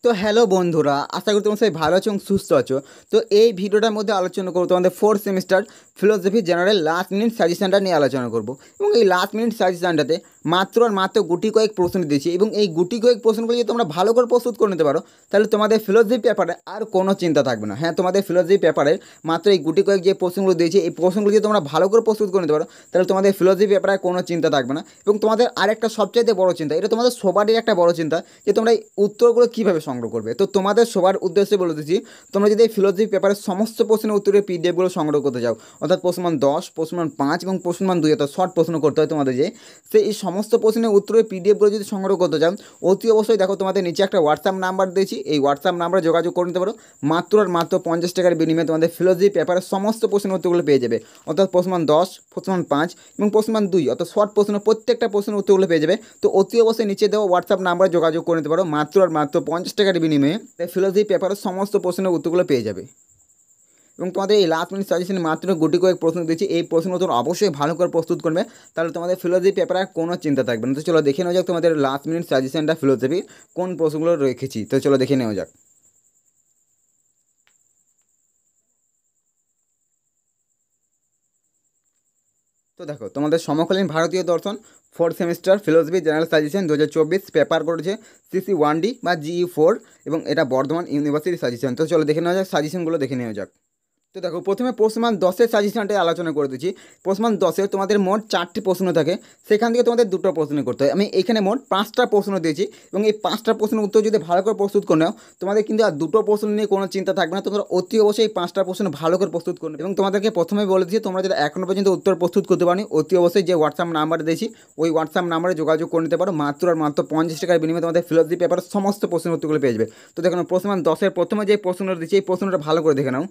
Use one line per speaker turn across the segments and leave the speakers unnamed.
তো হ্যালো বন্ধুরা, আশা করি তোমরা সবাই ভালো আছো এবং সুস্থ আছো। তো এই ভিডিওটার মধ্যে আলোচনা করবো তোমাদের fourth semester philosophy general last minute সাজেশনটা নিয়ে আলোচনা করব। এবং এই লাস্ট মিনিট সাজেশনটাতে মাত্র আর মাত্র গুটি কয়েক প্রশ্ন দিয়েছি, এবং এই গুটি কয়েক প্রশ্নগুলো যদি তোমরা ভালো করে প্রস্তুত করে নিতে পারো তাহলে তোমাদের ফিলোসফি পেপারে আর কোনো চিন্তা থাকবে না। হ্যাঁ, তোমাদের ফিলোসফি পেপারের মাত্র এই গুটি কয়েক যে প্রশ্নগুলো দিয়েছি, এই প্রশ্নগুলো যদি তোমরা ভালো করে প্রস্তুত করে নিতে পারো তাহলে তোমাদের ফিলোসফি পেপারে কোনো চিন্তা থাকবে না। এবং তোমাদের আরেকটা সবচাইতে বড় চিন্তা, এটা তোমাদের সবারই একটা বড় চিন্তা, যে তোমরা এই উত্তরগুলো কীভাবে সংগ্রহ করবে। তো তোমাদের সবার উদ্দেশ্যে বলে দিচ্ছি, তোমরা যদি এই ফিলোসফি পেপারের সমস্ত প্রশ্নের উত্তরের পিডিএফগুলো সংগ্রহ করতে চাও, অর্থাৎ প্রশ্নমান 10, প্রশ্নমান 5 এবং প্রশ্নমান 2, অর্থাৎ শর্ট প্রশ্ন করতে হয় তোমাদের, যে এই সমস্ত প্রশ্নের উত্তরের পিডিএফগুলো যদি সংগ্রহ করতে চাও, অতি অবশ্যই দেখো তোমাদের নিচে একটা হোয়াটসঅ্যাপ নাম্বার দিয়েছি, এই হোয়াটসঅ্যাপ নাম্বারে যোগাযোগ করে নিতে পারো। মাত্র আর মাত্র 50 টাকার বিনিময়ে তোমাদের ফিলোসফি পেপারের সমস্ত প্রশ্নের উত্তরগুলো পেয়ে যাবে, অর্থাৎ প্রশ্নমান 10, প্রশ্নমান 5 এবং প্রশ্নমান 2, অর্থাৎ শর্ট প্রশ্ন প্রত্যেকটা প্রশ্নের উত্তরগুলো পেয়ে যাবে। তো অতি অবশ্যই নিচে দেওয়া হোয়াটসঅ্যাপ নাম্বারে যোগাযোগ করে নিতে পারো। মাত্র আর মাত্র 50 টাকার বিনিময়ে ফিলোসফি পেপারের সমস্ত প্রশ্নের উত্তরগুলো পেয়ে যাবে। এবং তোমাদের এই লাস্ট মিনিট সাজেশনে মাত্র গুটি কয়েক প্রশ্ন দিচ্ছি, এই প্রশ্নের উত্তর অবশ্যই ভালো করে প্রস্তুত করবে, তাহলে তোমাদের ফিলোসফি পেপারে কোনো চিন্তা থাকবে না। তো চলো দেখে নেওয়া যাক তোমাদের লাস্ট মিনিট সাজেশনটা ফিলোসফি কোন প্রশ্নগুলো রেখেছি। তো চলো দেখে নেওয়া যাক। তো দেখো, তোমাদের সমকালীন ভারতীয় দর্শন fourth semester philosophy general suggestion 2024 paper করেছে CC1D বা GE4, এবং এটা বর্ধমান ইউনিভার্সিটি সাজেশন। তো চলো দেখে নেওয়া যাক, সাজেশনগুলো দেখে নেওয়া যাক। তো দেখো, প্রথমে প্রশ্নমান 10-এর সাজেশনটাই আলোচনা করে দিচ্ছি। প্রশ্নমান 10-এর তোমাদের মোট 4টি প্রশ্ন থাকে, সেখান থেকে তোমাদের 2টো প্রশ্ন করতে হয়। আমি এখানে মোট 5টা প্রশ্ন দিয়েছি, এবং এই 5টা প্রশ্নের উত্তর যদি ভালো করে প্রস্তুত করে নাও, তোমাদের কিন্তু আর 2টো প্রশ্ন নিয়ে কোনো চিন্তা থাকবে না। তোমরা অতি অবশ্যই 5টা প্রশ্ন ভালো করে প্রস্তুত করবে। এবং তোমাদেরকে প্রথমে বলে দিচ্ছি, তোমরা যদি এখনও পর্যন্ত উত্তর প্রস্তুত করতে পারো, অতি অবশ্যই যে হোয়াটসঅ্যাপ নাম্বার দিয়েছি ওই হোয়াটসঅ্যাপ নাম্বারে যোগাযোগ করে নিতে পারো। মাত্র আর মাত্র 50 টাকার বিনিময়ে তোমাদের ফিলোসফি পেপারের সমস্ত প্রশ্নের উত্তরগুলো পেয়ে যাবে। তো দেখো, প্রশ্নমান 10-এর প্রথমে যে প্রশ্নটা দিচ্ছি, এই প্রশ্নটা ভালো করে দেখে নাও।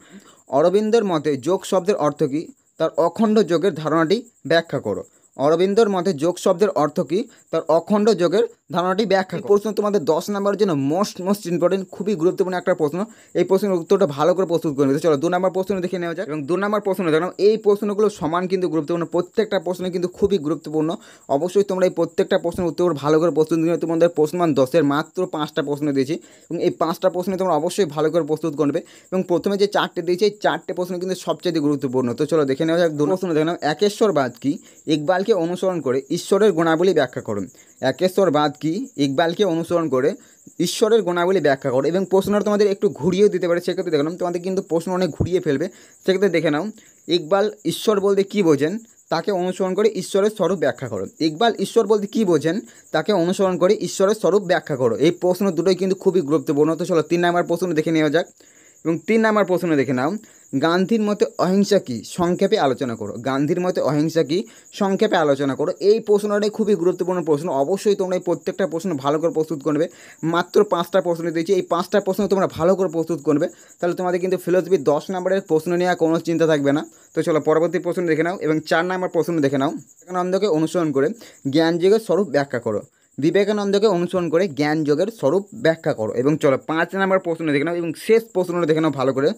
অরবিন্দের মতে যোগ শব্দের অর্থ কী, তার অখণ্ড যোগের ধারণাটি ব্যাখ্যা করো। অরবিন্দর মতে যোগ শব্দের অর্থ কী, তার অখণ্ড যোগের ধারণাটি ব্যাখ্যা করো। প্রশ্ন তোমাদের 10 নম্বরের জন্য মোস্ট ইম্পর্টেন্ট, খুবই গুরুত্বপূর্ণ একটা প্রশ্ন। এই প্রশ্নের উত্তরটা ভালো করে প্রস্তুত করে নিতে। চলো 2 নম্বর প্রশ্ন দেখে নেওয়া যাক। এবং 2 নম্বর প্রশ্ন দেখো, এই প্রশ্নগুলো সমান কিন্তু গুরুত্বপূর্ণ, প্রত্যেকটা প্রশ্ন কিন্তু খুবই গুরুত্বপূর্ণ। অবশ্যই তোমরা এই প্রত্যেকটা প্রশ্নের উত্তর ভালো করে প্রস্তুত নিয়ে, তোমাদের প্রশ্নমান 10-এর মাত্র 5টা প্রশ্ন দিয়েছি, এবং এই 5টা প্রশ্ন তোমরা অবশ্যই ভালো করে প্রস্তুত করবে। এবং প্রথমে যে 4টে দিয়েছি, এই 4টে প্রশ্ন কিন্তু সবচেয়ে গুরুত্বপূর্ণ। তো চলো দেখে নেওয়া যাক। 2 প্রশ্ন দেখে নাও। একেশ্বরবাদ কি, ইকবালকে অনুসরণ করে ঈশ্বরের গুণাবলী ব্যাখ্যা করুন। একেশ্বরবাদ কি, ইকবালকে অনুসরণ করে ঈশ্বরের গুণাবলী ব্যাখ্যা করো। এবং প্রশ্নটা তোমাদের একটু ঘুরিয়েও দিতে পারে, সেক্ষেত্রে দেখে নাও তোমাদের কিন্তু প্রশ্ন অনেক ঘুরিয়ে ফেলবে। সেক্ষেত্রে দেখে নাও, ইকবাল ঈশ্বর বলতে কী বোঝেন, তাকে অনুসরণ করে ঈশ্বরের স্বরূপ ব্যাখ্যা করো। ইকবাল ঈশ্বর বলতে কী বোঝেন, তাকে অনুসরণ করে ঈশ্বরের স্বরূপ ব্যাখ্যা করো। এই প্রশ্ন দুটোই কিন্তু খুবই গুরুত্বপূর্ণ। তো চলো 3 নম্বর প্রশ্ন দেখে নেওয়া যাক। এবং 3 নম্বর প্রশ্ন দেখে নাও। গান্ধীর মতে অহিংসা কী, সংক্ষেপে আলোচনা করো। গান্ধীর মতে অহিংসা কী, সংক্ষেপে আলোচনা করো। এই প্রশ্নটাই খুবই গুরুত্বপূর্ণ প্রশ্ন। অবশ্যই তোমরা এই প্রত্যেকটা প্রশ্ন ভালো করে প্রস্তুত করবে। মাত্র 5টা প্রশ্ন দিয়েছি, এই 5টা প্রশ্ন তোমরা ভালো করে প্রস্তুত করবে, তাহলে তোমাদের কিন্তু ফিলোসফি 10 নম্বরের প্রশ্ন নিয়ে কোনো চিন্তা থাকবে না। তো চলো পরবর্তী প্রশ্ন দেখে নাও। এবং 4 নম্বর প্রশ্ন দেখে নাও। বিবেকানন্দকে অনুসরণ করে জ্ঞানযোগের স্বরূপ ব্যাখ্যা করো। বিবেকানন্দকে অনুসরণ করে জ্ঞান যোগের স্বরূপ ব্যাখ্যা করো। এবং চলো 5 নম্বর প্রশ্ন দেখে নাও, এবং শেষ প্রশ্নটা দেখে নাও ভালো করে।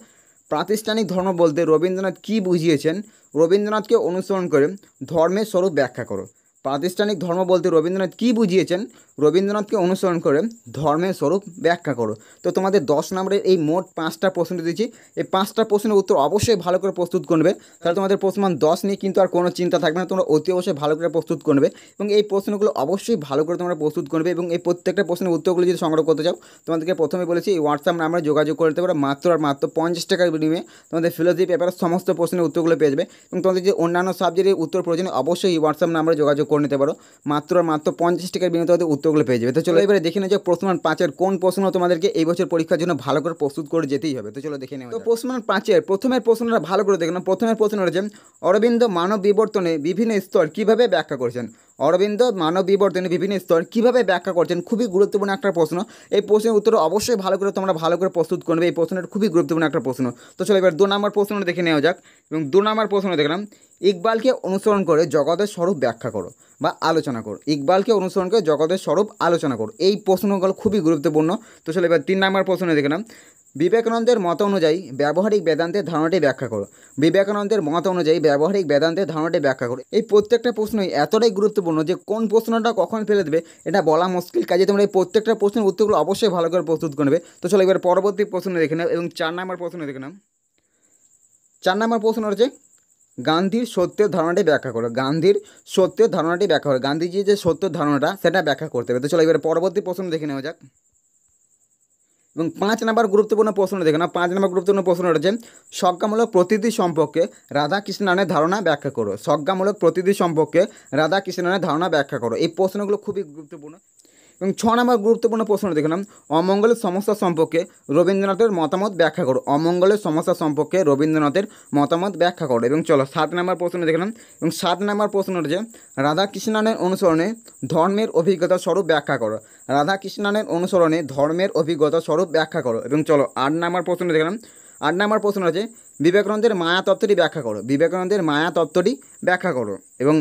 প্রাতিষ্ঠানিক ধর্ম বলতে রবীন্দ্রনাথ কী বুঝিয়েছেন, রবীন্দ্রনাথকে অনুসরণ করে ধর্মের স্বরূপ ব্যাখ্যা করো। প্রাতিষ্ঠানিক ধর্ম বলতে রবীন্দ্রনাথ কী বুঝিয়েছেন, রবীন্দ্রনাথকে অনুসরণ করে ধর্মের স্বরূপ ব্যাখ্যা করো। তো তোমাদের 10 নম্বরের এই মোট 5টা প্রশ্ন দিয়েছি, এই 5টা প্রশ্নের উত্তর অবশ্যই ভালো করে প্রস্তুত করবে, তাহলে তোমাদের প্রশ্নমান 10 নিয়ে কিন্তু আর কোনো চিন্তা থাকবে না। তোমরা অতি অবশ্যই ভালো করে প্রস্তুত করবে, এবং এই প্রশ্নগুলো অবশ্যই ভালো করে তোমরা প্রস্তুত করবে। এবং এই প্রত্যেকটা প্রশ্নের উত্তরগুলো যদি সংগ্রহ করতে চাও, তোমাদেরকে প্রথমে বলেছি এই হোয়াটসঅ্যাপ নাম্বারে যোগাযোগ করতে পারো। মাত্র আর মাত্র 50 টাকার বিনিময়ে তোমাদের ফিলোসফি পেপারের সমস্ত প্রশ্নের উত্তরগুলো পেয়ে যাবে। এবং তোমাদের যে অন্যান্য সাবজেক্টের উত্তর প্রয়োজনে অবশ্যই এই হোয়াটসঅ্যাপ নাম্বারে যোগাযোগ করে নিতে পারো। মাত্র আর মাত্র 50 টাকার বিনিময়ে তোমাদের উত্তরগুলো পেয়ে যাবে। তো চলো এবারে দেখে নেওয়া যাক প্রশ্নমান 5-এর কোন প্রশ্ন তোমাদেরকে এই বছর পরীক্ষার জন্য ভালো করে প্রস্তুত করে যেতেই হবে। তো চলো দেখে নেওয়া যাক। তো প্রশ্নমান 5-এর প্রথমের প্রশ্নটা ভালো করে দেখে নাও। প্রথমের প্রশ্ন রয়েছে, অরবিন্দ মানব বিবর্তনে বিভিন্ন স্তর কীভাবে ব্যাখ্যা করেছেন। অরবিন্দ মানব বিবর্তনে বিভিন্ন স্তর কীভাবে ব্যাখ্যা করছেন, খুবই গুরুত্বপূর্ণ একটা প্রশ্ন। এই প্রশ্নের উত্তর অবশ্যই ভালো করে তোমরা ভালো করে প্রস্তুত করবে। এই প্রশ্নটা খুবই গুরুত্বপূর্ণ একটা প্রশ্ন। তো চলো এবার 2 নম্বর প্রশ্নটা দেখে নেওয়া যাক। এবং 2 নম্বর প্রশ্ন দেখলাম, ইকবালকে অনুসরণ করে জগতের স্বরূপ ব্যাখ্যা করো। বা আলোচনা করো। ইকবালকে অনুসরণ করে জগতের স্বরূপ আলোচনা করো। এই প্রশ্নগুলো খুবই গুরুত্বপূর্ণ। তো চলো এবার 3 নম্বর প্রশ্ন দেখে নাও। বিবেকানন্দের মত অনুযায়ী ব্যবহারিক বেদান্তের ধারণাটি ব্যাখ্যা করো। বিবেকানন্দের মত অনুযায়ী ব্যবহারিক বেদান্তের ধারণাটি ব্যাখ্যা করো। এই প্রত্যেকটা প্রশ্নই এতটাই গুরুত্বপূর্ণ যে কোন প্রশ্নটা কখন ফেলে দেবে এটা বলা মুশকিল। কাজে তোমরা এই প্রত্যেকটা প্রশ্নের উত্তরগুলো অবশ্যই ভালো করে প্রস্তুত করবে। তো চলো এবার পরবর্তী প্রশ্ন দেখে নাও এবং 4 নম্বর প্রশ্ন দেখে নাও। 4 নম্বর প্রশ্ন হচ্ছে গান্ধীর সত্যের ধারণাটি ব্যাখ্যা করো। গান্ধীর সত্যের ধারণাটি ব্যাখ্যা করো। গান্ধীজির যে সত্যের ধারণাটা সেটা ব্যাখ্যা করতে হবে। তো চলো এবার পরবর্তী প্রশ্ন দেখে নেওয়া যাক এবং 5 নম্বর গুরুত্বপূর্ণ প্রশ্ন দেখে নাও। 5 নম্বর গুরুত্বপূর্ণ প্রশ্ন হচ্ছে স্বজ্ঞামূলক প্রতীতি সম্পর্কে রাধাকৃষ্ণনের ধারণা ব্যাখ্যা করো। স্বজ্ঞামূলক প্রতীতি সম্পর্কে রাধাকৃষ্ণনের ধারণা ব্যাখ্যা করো। এই প্রশ্নগুলো খুবই গুরুত্বপূর্ণ। এবং 6 নম্বর গুরুত্বপূর্ণ প্রশ্ন দেখলাম অমঙ্গলের সমস্যা সম্পর্কে রবীন্দ্রনাথের মতামত ব্যাখ্যা করো। অমঙ্গলের সমস্যা সম্পর্কে রবীন্দ্রনাথের মতামত ব্যাখ্যা করো। এবং চলো 7 নম্বর প্রশ্ন দেখলাম এবং 7 নম্বর প্রশ্ন হচ্ছে রাধাকৃষ্ণনের অনুসরণে ধর্মের অভিজ্ঞতা স্বরূপ ব্যাখ্যা করো। রাধাকৃষ্ণনের অনুসরণে ধর্মের অভিজ্ঞতা স্বরূপ ব্যাখ্যা করো। এবং চলো 8 নম্বর প্রশ্ন দেখলাম। 8 নম্বর প্রশ্ন হচ্ছে বিবেকানন্দের মায়া তত্ত্বটি ব্যাখ্যা করো। বিবেকানন্দের মায়া তত্ত্বটি ব্যাখ্যা করো। এবং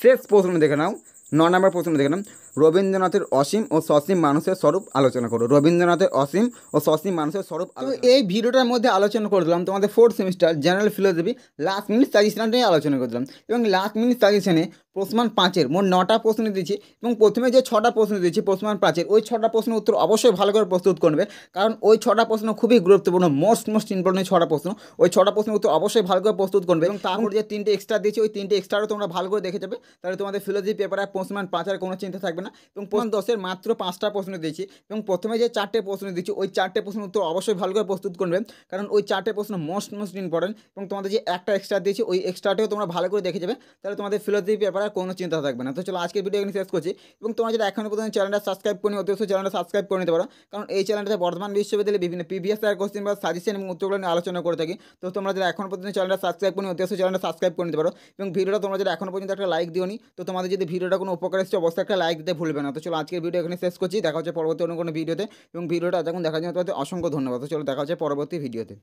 শেষ প্রশ্ন দেখে নাও 9 নম্বর প্রশ্ন দেখে নাও রবীন্দ্রনাথের অসীম ও সসীম মানুষের স্বরূপ আলোচনা করো। রবীন্দ্রনাথের অসীম ও সসীম মানুষের স্বরূপ। তো এই ভিডিওটার মধ্যে আলোচনা করে দিলাম তোমাদের 4th semester general philosophy last minute সাজেশনটা নিয়ে আলোচনা করে দিলাম। এবং লাস্ট মিনিট সাজেশনে প্রশ্নমান 5-এর মোট 9টা প্রশ্ন দিয়েছি এবং প্রথমে যে 6টা প্রশ্ন দিয়েছি প্রশ্নমান 5-এর ওই 6টা প্রশ্নের উত্তর অবশ্যই ভালো করে প্রস্তুত করবে, কারণ ওই 6টা প্রশ্ন খুবই গুরুত্বপূর্ণ। মোস্ট ইম্পর্টেন্ট 6টা প্রশ্ন। ওই 6টা প্রশ্নের উত্তর অবশ্যই ভালো করে প্রস্তুত করবে। এবং তারপর যে 3টে এক্সট্রা দিয়েছি ওই 3টে এক্সট্রাও তোমরা ভালো করে দেখে যাবে, তাহলে তোমাদের ফিলোসফি পেপারে প্রশ্নমান 5-এর কোনো চিন্তা থাকবে না। এবং প্রশ্ন 10-এর মাত্র 5টা প্রশ্ন দিয়েছি এবং প্রথমে যে 4টে প্রশ্ন দিয়েছি ওই 4টে প্রশ্নের উত্তর অবশ্যই ভালো করে প্রস্তুত করবে, কারণ ওই 4টে প্রশ্ন মোস্ট ইম্পর্টেন্ট। এবং তোমাদের যে একটা এক্সট্রা দিয়েছি ওই এক্সট্রাটাও তোমরা ভালো করে দেখে যাবে, তাহলে তোমাদের ফিলোসফি পেপারে কোনো চিন্তা থাকবে না। তো চলো আজকের ভিডিও এখানে শেষ করছি। এবং তোমরা যদি এখনও পর্যন্ত চ্যানেলটা সাবস্ক্রাইব করি অবশ্যই চ্যানেলটা সাবস্ক্রাইব করে নিতে পারো, কারণ এই চ্যানেলটাতে বর্ধমান বিশ্ববিদ্যালয়ে বিভিন্ন প্রিভিয়াস ইয়ার কোশ্চেন বা সাজেশন এবং উত্তরগুলো নিয়ে আলোচনা করে থাকি। তো তোমরা যদি এখনও পর্যন্ত চ্যানেলটা সাবস্ক্রাইব করি অবশ্যই চ্যানেলটা সাবস্ক্রাইব করে নিতে পারো। এবং ভিডিওটা তোমরা যদি এখনও পর্যন্ত একটা লাইক দিওনি, তো তোমাদের যদি ভিডিওটা কোনো উপকার এসেছে অবশ্যই একটা লাইক দিতে ভুলবে না। তো চলো আজকের ভিডিও এখানে শেষ করছি। দেখা হচ্ছে পরবর্তী অন্য কোনো ভিডিওতে। এবং ভিডিওটা যখন দেখার জন্য তোমাদের অসংখ্য ধন্যবাদ। তো চলো দেখা হচ্ছে পরবর্তী ভিডিওতে।